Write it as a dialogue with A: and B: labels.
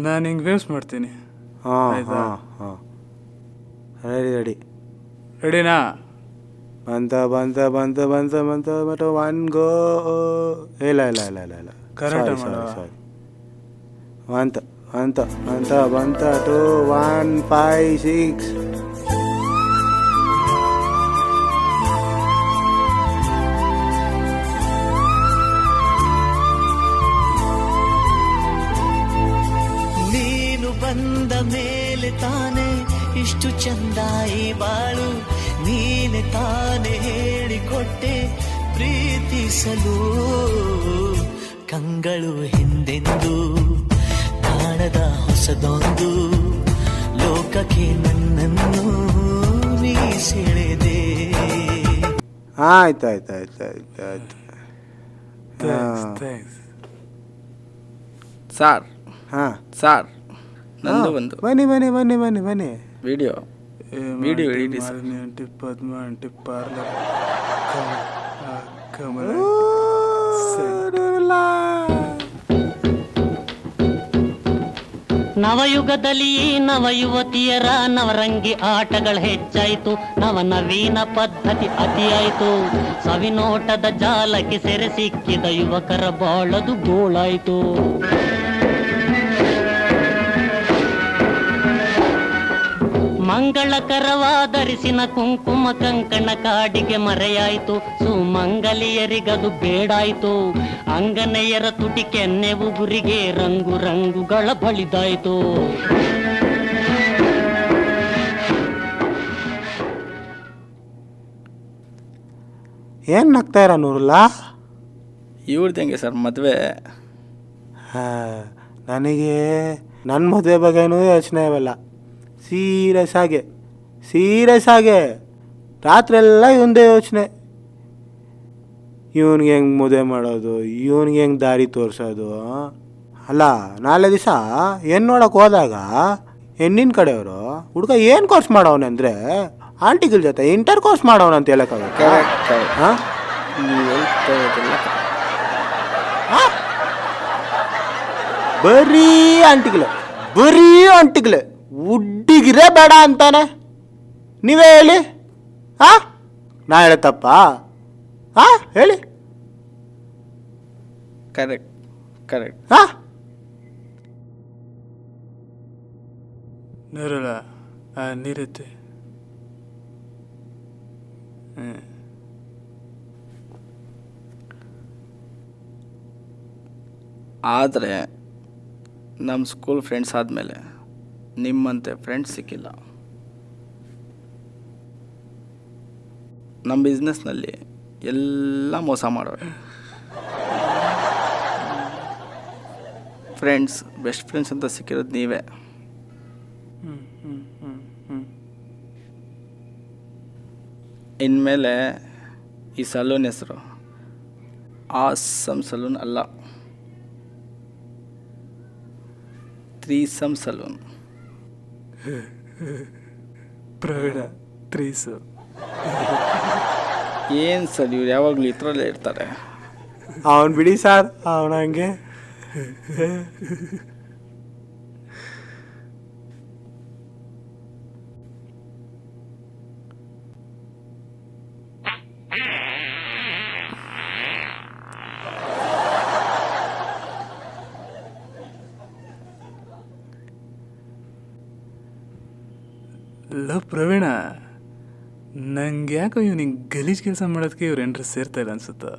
A: ನಾನು ಹಿಂಗೆ ವೇವ್ಸ್ ಮಾಡ್ತೀನಿ.
B: ಹಾಂ ಹಾಂ ಹಾಂ ರೆಡಿ
A: ರೆಡಿನಾ?
B: ಬಂತ ಬಂತ ಬಂತ ಬಂತ ಬಂತ ಬಟ್ ಒನ್ ಗೋ. ಇಲ್ಲ ಇಲ್ಲ ಇಲ್ಲ ಇಲ್ಲ ಇಲ್ಲ
A: ಕರೆಕ್ಟ್
B: ಸಾರಿ ಅಂತ ಅಂತ ಅಂತ ಬಂತ 2 1 5 6.
C: ನೀನು ಬಂದ ಮೇಲೆ ತಾನೆ ಇಷ್ಟು ಚಂದಾಯಿ ಬಾಳು, ನೀನೆ ತಾನೆ ಹೇಳಿಕೊಟ್ಟೆ ಪ್ರೀತಿಸಲು. ಕಂಗಳು ಹಿಂದೆಂದು ಕಾಣದ ಹೊಸದೊಂದು ಲೋಕಕ್ಕೆ ನನ್ನನ್ನು ನೀ ಸೆಳೆದೆ.
B: ಆಯ್ತು ಆಯ್ತು ಆಯ್ತು ಆಯ್ತು ಆಯ್ತು
D: ಸಾರ್
B: ಹಾಂ
D: ಸಾರ್ ನಂದು ಒಂದು
B: ಬನ್ನಿ ಬನ್ನಿ ಬನ್ನಿ ಬನ್ನಿ ಬನ್ನಿ.
D: ವಿಡಿಯೋ ಎಡಿಟ್
A: ಪಾರ್ಲರ್ ಕಮಲ
E: ನವಯುಗದಲ್ಲಿ ನವಯುವತಿಯರ ನವರಂಗಿ ಆಟಗಳು ಹೆಚ್ಚಾಯಿತು, ನವನವೀನ ಪದ್ಧತಿ ಅತಿಯಾಯಿತು. ಸವಿನೋಟದ ಜಾಲಕ್ಕೆ ಸೆರೆ ಸಿಕ್ಕಿದ ಯುವಕರ ಬಾಳದು ಗೋಳಾಯಿತು. ಮಂಗಳಕರವಾದರಿಸಿನ ಕುಂಕುಮ ಕಂಕಣ ಕಾಡಿಗೆ ಮರೆಯಾಯಿತು. ಸುಮಂಗಲಿಯರಿಗದು ಬೇಡಾಯಿತು. ಅಂಗನೆಯರ ತುಟಿ ಕೆನ್ನೆ ಉಗುರಿಗೆ ರಂಗು ರಂಗುಗಳ ಬಳಿದಾಯಿತು.
B: ಏನು ನಗ್ತಾ ಇರ ನೂರುಲ್ಲ?
D: ಇವ್ರದ್ದು ಸರ್ ಮದುವೆ?
B: ನನಗೆ ನನ್ನ ಮದುವೆ ಬಗ್ಗೆನೂ ಯೋಚನೆ ಇವೆಲ್ಲ. ಸೀರಿಯಸ್ ಆಗೆ ರಾತ್ರಿ ಎಲ್ಲ ಇವಂದೇ ಯೋಚನೆ. ಇವನಿಗೆ ಹೆಂಗೆ ಮದುವೆ ಮಾಡೋದು, ಇವನಿಗೆ ಹೆಂಗೆ ದಾರಿ ತೋರಿಸೋದು. ಅಲ್ಲ, ನಾಳೆ ದಿವಸ ಹೆಣ್ಣು ನೋಡೋಕೆ ಹೋದಾಗ ಹೆಣ್ಣಿನ ಕಡೆಯವರು ಹುಡುಗ ಏನು ಕೋರ್ಸ್ ಮಾಡವನೆ ಅಂದರೆ ಆಂಟಿಗಳ ಜೊತೆ ಇಂಟರ್ ಕೋರ್ಸ್ ಮಾಡವನ ಅಂತ ಹೇಳೋಕ್ಕಾಗುತ್ತೆ. ಹಾಂ ಬರೀ ಆಂಟಿಗಳೇ ಹುಡ್ಡಿಗಿರೇ ಬೇಡ ಅಂತಾನೆ. ನೀವೇ ಹೇಳಿ. ಹಾಂ ನಾ ಹೇಳತ್ತಪ್ಪ? ಹಾಂ ಹೇಳಿ.
D: ಕರೆಕ್ಟ್
B: ಹಾಂ
A: ನೀರಲ್ಲ ನೀರುತ್ತೆ.
D: ಆದರೆ ನಮ್ಮ ಸ್ಕೂಲ್ ಫ್ರೆಂಡ್ಸ್ ಆದಮೇಲೆ ನಿಮ್ಮಂತೆ ಫ್ರೆಂಡ್ಸ್ ಸಿಕ್ಕಿಲ್ಲ. ನಮ್ಮ ಬಿಸ್ನೆಸ್ನಲ್ಲಿ ಎಲ್ಲ ಮೋಸ ಮಾಡೋರು. ಬೆಸ್ಟ್ ಫ್ರೆಂಡ್ಸ್ ಅಂತ ಸಿಕ್ಕಿರೋದು ನೀವೇ. ಇನ್ಮೇಲೆ ಈ ಸಲೂನ್ ಹೆಸರು ಆಸಮ್ ಸಲೂನ್ ಅಲ್ಲ, ತ್ರೀಸಮ್ ಸಲೂನ್.
A: ಪ್ರವೀಣ ತ್ರೀಸು.
D: ಏನು ಸರ್ ಇವ್ರು ಯಾವಾಗಲೂ ಈ ಥರಲ್ಲೇ ಇರ್ತಾರೆ.
B: ಅವನು ಬಿಡಿ ಸರ್, ಅವನ ಹಂಗೆ.
A: ಪ್ರವೀಣ, ನಂಗೆ ಯಾಕೋ ಇವ್ನಿಗೆ ಗಲೀಜ್ ಕೆಲಸ ಮಾಡೋದಕ್ಕೆ ಇವ್ರು ಎಂಟ್ರೆಸ್ಟ್ ಸೇರ್ತಾ ಇಲ್ಲ ಅನ್ಸುತ್ತಾ?